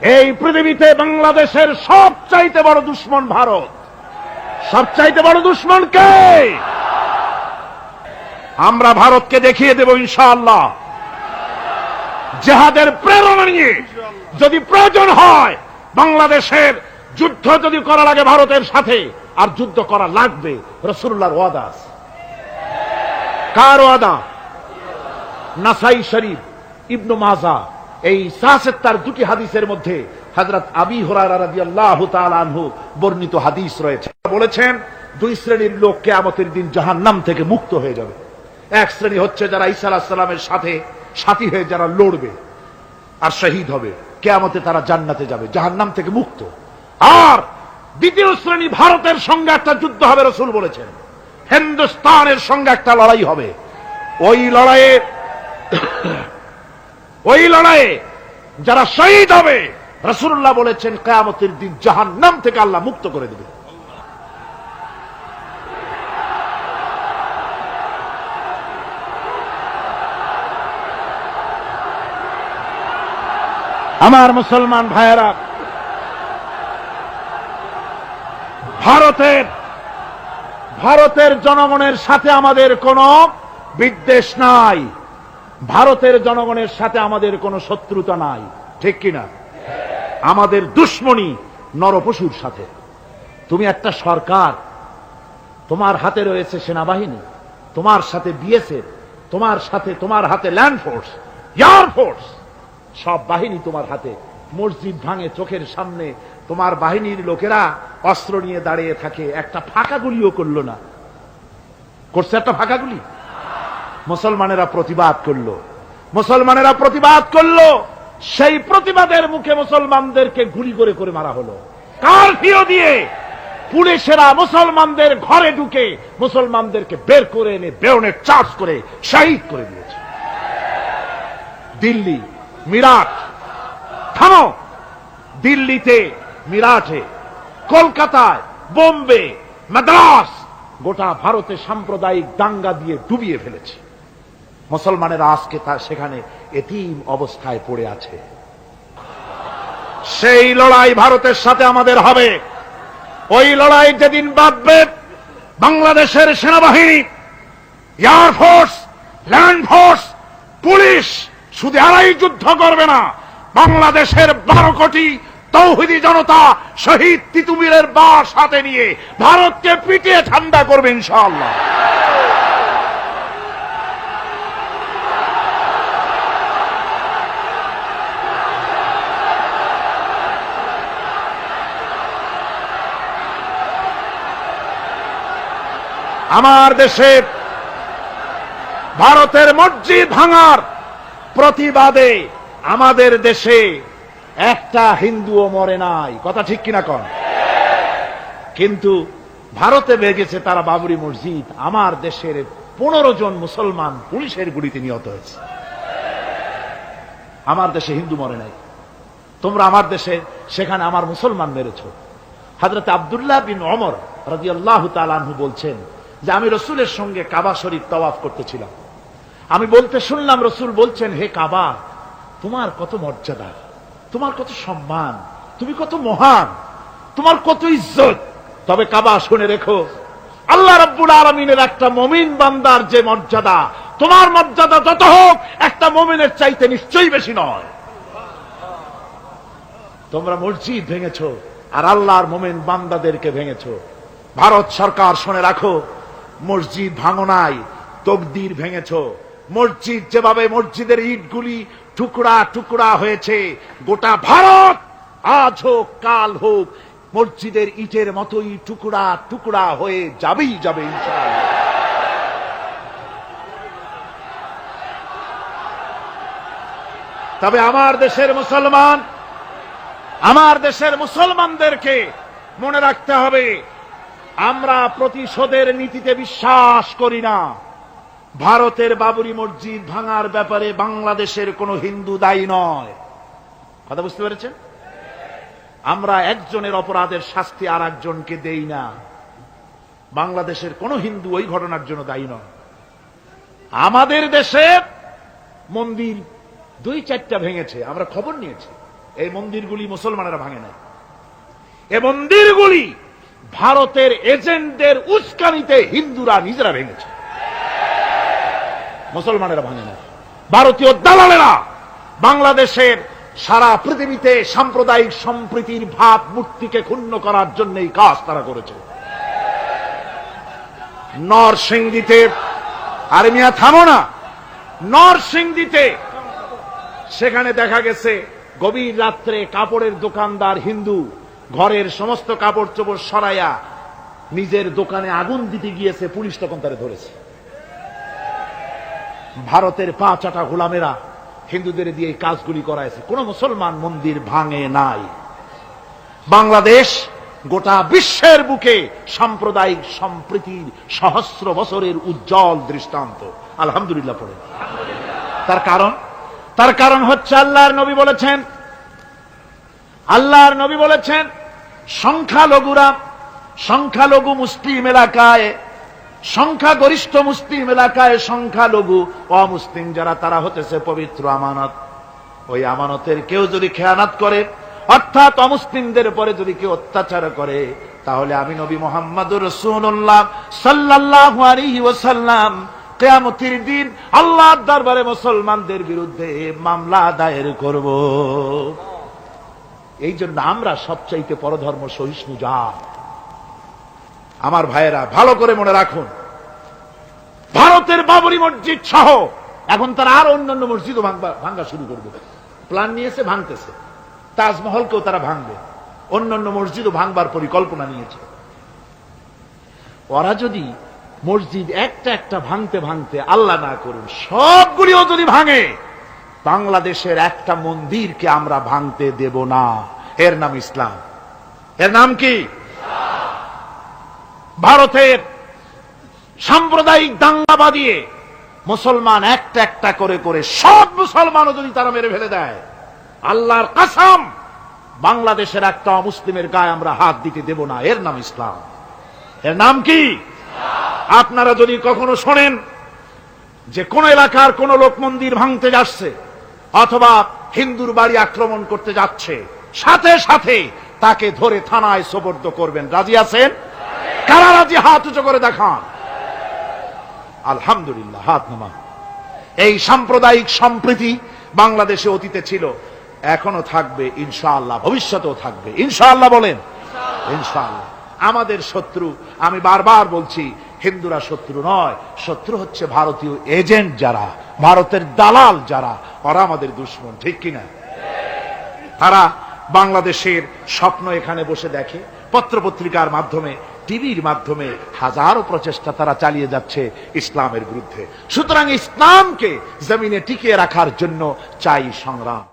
এই পৃথিবীতে বাংলাদেশের সবচাইতে বড় দুশমন ভারত। সবচাইতে বড় দুশমন কে? আমরা ভারতকে দেখিয়ে দেব ইনশাআল্লাহ। জিহাদের প্রেরণা নিয়ে যদি প্রয়োজন হয় বাংলাদেশের যুদ্ধ যদি করা লাগে ভারতের সাথে, আর যুদ্ধ করা লাগবে, রাসূলুল্লাহর ওয়াদা আছে। কার ওয়াদা? নাসাই শরীফ, ইবনে মাজাহ, এই ৭৭ দুটি হাদিসের মধ্যে হযরত আবী হুরায়রা রাদিয়াল্লাহু তাআলা আনহু বর্ণিত হাদিস রয়েছে। বলেছেন দুই শ্রেণীর লোক কিয়ামতের দিন জাহান্নাম থেকে মুক্ত হয়ে যাবে। এক শ্রেণী হচ্ছে যারা ঈসা আলাইহিস সালামের সাথে সাথী হয়ে যারা লড়বে আর শহীদ হবে, কিয়ামতে তারা জান্নাতে যাবে, জাহান্নাম থেকে মুক্ত। আর দ্বিতীয় শ্রেণী, ভারতের সঙ্গে একটা যুদ্ধ হবে, রাসূল বলেছেন হিন্দুস্তানের সঙ্গে একটা লড়াই হবে। ওই লড়াইয়ে যারা শহীদ হবে, রাসূলুল্লাহ বলেছেন কিয়ামতের দিন জাহান্নাম থেকে আল্লাহ মুক্ত করে দেবে। আমার মুসলমান ভাইয়েরা, ভারতের জনগণের সাথে আমাদের কোনো বিদ্বেষ নাই, ভারতের জনগণের সাথে আমাদের কোনো শত্রুতা নাই, ঠিক কিনা? আমাদের দুশমনী নরপশুর সাথে। তুমি একটা সরকার, তোমার হাতে রয়েছে সেনাবাহিনী, তোমার সাথে বিএসএফ, তোমার হাতে ল্যান্ড ফোর্স, এয়ার ফোর্স, সব বাহিনী তোমার হাতে। মসজিদ ভাঙে চোখের সামনে, তোমার বাহিনীর লোকেরা অস্ত্র নিয়ে দাঁড়িয়ে থাকে, একটা ফাঁকা গুলিও করলো না। করছে একটা ফাঁকা গুলি? মুসলমানেরা প্রতিবাদ করলো, সেই প্রতিবাদের মুখে মুসলমানদেরকে গুলি করে করে মারা হলো। কারফিউ দিয়ে পুলিশেরা মুসলমানদের ঘরে ঢুকে মুসলমানদেরকে বের করে এনে বেয়নেট চার্জ করে শহীদ করে দিয়েছে। দিল্লি, মিরাট, থামো। দিল্লিতে, মিরাটে, কলকাতায়, বোম্বে, মাদ্রাস, গোটা ভারতে সাম্প্রদায়িক দাঙ্গা দিয়ে ডুবিয়ে ফেলেছে। মুসলমানেরা আজকে সেখানে এতিম অবস্থায় পড়ে আছে। সেই লড়াই ভারতের সাথে আমাদের হবে। ওই লড়াই যেদিন বাঁধবে, বাংলাদেশের সেনাবাহিনী, air force, land force, police শুধু এরাই যুদ্ধ করবে না, বাংলাদেশের 12 কোটি তৌহিদি জনতা শহীদ তিতুমিরের বাস হাতে নিয়ে ভারতকে পিটিয়ে ঠান্ডা করবে ইনশাআল্লাহ। আমার দেশে ভারতের মসজিদ ভাঙার প্রতিবাদে আমাদের দেশে একটা হিন্দুও মরে নাই, কথা ঠিক কিনা কন? কিন্তু ভারতে ভেঙেছে তারা বাবরি মসজিদ, আমার দেশের 15 জন মুসলমান পুলিশের গুলিতে নিহত হয়েছে। আমার দেশে হিন্দু মরে নাই, তোমরা আমার দেশে সেখানে আমার মুসলমান মেরেছ। হযরত আব্দুল্লাহ বিন ওমর রাদিয়াল্লাহু তাআলা আনহু বলছেন যে আমি রাসূলের সঙ্গে কাবা শরীফ তাওয়াফ করতেছিলাম, আমি বলতে শুনলাম রাসূল বলছেন, হে কাবা, তোমার কত মর্যাদা, তোমার কত সম্মান, তুমি কত মহান, তোমার কত ইজ্জত। তবে কাবা শুনে রেখো, আল্লাহ রাব্বুল আলামিনের একটা মুমিন বান্দার যে মর্যাদা, তোমার মর্যাদা যত হোক একটা মুমিনের চাইতে নিশ্চয়ই বেশি নয়। তোমরা মসজিদ ভেঙেছো আর আল্লাহর মুমিন বান্দাদেরকে ভেঙেছো। ভারত সরকার শুনে রাখো, মসজিদ ভাঙো নাই, তকদির ভেঙেছো। মসজিদ যেভাবে মসজিদের ইটগুলি টুকরা টুকরা হয়েছে, গোটা ভারত আজ হোক কাল হোক মসজিদের ইটের মতোই টুকরা টুকরা হয়ে যাবেই যাবে ইনশাআল্লাহ। তবে আমার দেশের মুসলমানদেরকে মনে রাখতে হবে, আমরা প্রতিশোধের নীতিতে বিশ্বাস করি না। ভারতের বাবরি মসজিদ ভাঙার ব্যাপারে বাংলাদেশের কোন হিন্দু দায়ী নয়, কথা বুঝতে পেরেছেন? আমরা একজনের অপরাধের শাস্তি আর একজনকে দেই না। বাংলাদেশের কোন হিন্দু ওই ঘটনার জন্য দায়ী নয়। আমাদের দেশে মন্দির 2-4টা ভেঙেছে, আমরা খবর নিয়েছি, এই মন্দিরগুলি মুসলমানেরা ভাঙে নাই, এই মন্দিরগুলি ভারতের এজেন্টদের উস্কানিতে হিন্দুরা নিজেরা ভেঙেছে, মুসলমানেরা ভাঙে না। ভারতীয় দালালেরা বাংলাদেশের সারা পৃথিবীতে সাম্প্রদায়িক সম্প্রীতির ভাব মূর্তিকে ক্ষুণ্ণ করার জন্য এই কাজ তারা করেছে। নরসিংদীতে, আরে মিয়া থামো না, নরসিংদীতে সেখানে দেখা গেছে গভীর রাত্রে কাপড়ের দোকানদার হিন্দু ঘরের সমস্ত কাপড় চোপড় সরাইয়া নিজের দোকানে আগুন দিতে গিয়েছে, পুলিশ তখন তারে ধরেছে। ভারতের 5 গোলামেরা হিন্দুদের দিয়ে এই কাজগুলি করাইছে, কোন মুসলমান মন্দির ভাঙে নাই। বাংলাদেশ গোটা বিশ্বের বুকে সাম্প্রদায়িক সম্প্রীতির সহস্র বছরের উজ্জ্বল দৃষ্টান্ত। আলহামদুলিল্লাহ পড়ে। তার কারণ হচ্ছে আল্লাহর নবী বলেছেন সংখ্যালঘু মুসলিম এলাকায়, সংখ্যাগরিষ্ঠ মুসলিম এলাকায় সংখ্যালঘু অমুসলিম যারা, তারা হতেছে পবিত্র আমানত। ওই আমানতের কেউ যদি খেয়ানত করে, অর্থাৎ অমুসলিমদের পরে যদি কেউ অত্যাচার করে, তাহলে আমি নবী মুহাম্মদুর রাসূলুল্লাহ সাল্লাল্লাহু আলাইহি ওয়াসাল্লাম কিয়ামতের দিন আল্লাহর দরবারে মুসলমানদের বিরুদ্ধে মামলা দায়ের করব। এই জন্য আমরা সবচাইতে পরধর্ম সহিষ্ণু জাত। আমার ভাইয়েরা ভালো করে মনে রাখুন, ভারতের বাবরি মসজিদ সহ এখন তারা আর অন্যান্য মসজিদও ভাঙ্গা শুরু করবে, প্ল্যান নিয়েছে, ভাঙতেছে। তাজমহলকেও তারা ভাঙবে, অন্যান্য মসজিদও ভাঙবার পরিকল্পনা নিয়েছে। ওরা যদি মসজিদ একটা ভাঙতে ভাঙতে আল্লাহ না করুন সবগুলিও যদি ভাঙে, বাংলাদেশের একটা মন্দিরকে আমরা ভাঙতে দেব না। এর নাম ইসলাম। এর নাম কি? ভারতের সাম্প্রদায়িক দাঙ্গা বাঁধিয়ে মুসলমান একটা করে করে সব মুসলমানও যদি তারা মেরে ফেলে দেয়, আল্লাহর কসম বাংলাদেশের একটা মুসলিমের গায়ে আমরা হাত দিতে দেব না। এর নাম ইসলাম। এর নাম কি? আপনারা যদি কখনো শোনেন যে কোন এলাকার কোন লোক মন্দির ভাঙতে যাচ্ছে অথবা হিন্দুর বাড়ি আক্রমণ করতে যাচ্ছে, সাথে সাথে তাকে ধরে থানায় সোপর্দ করবেন। রাজি আছেন? কারা রাজি? হাত উঁচু করে দেখান। আলহামদুলিল্লাহ, হাত নামান। এই সাম্প্রদায়িক সম্প্রীতি বাংলাদেশে অতীতে ছিল, এখনো থাকবে ইনশাআল্লাহ, ভবিষ্যতেও থাকবে ইনশাআল্লাহ। বলেন ইনশাআল্লাহ। আমাদের শত্রু, আমি বারবার বলছি, হিন্দুরা শত্রু নয়, শত্রু হচ্ছে ভারতীয় এজেন্ট যারা, ভারতের দালাল যারা, ওরা আমাদের দুশমন। ঠিক কিনা? তারা বাংলাদেশের স্বপ্ন এখানে বসে দেখে, পত্রপত্রিকার মাধ্যমে, টিভির মাধ্যমে হাজারো প্রচেষ্টা তারা চালিয়ে যাচ্ছে ইসলামের বিরুদ্ধে। সুতরাং ইসলামকে জমিনে টিকিয়ে রাখার জন্য চাই সংগ্রাম।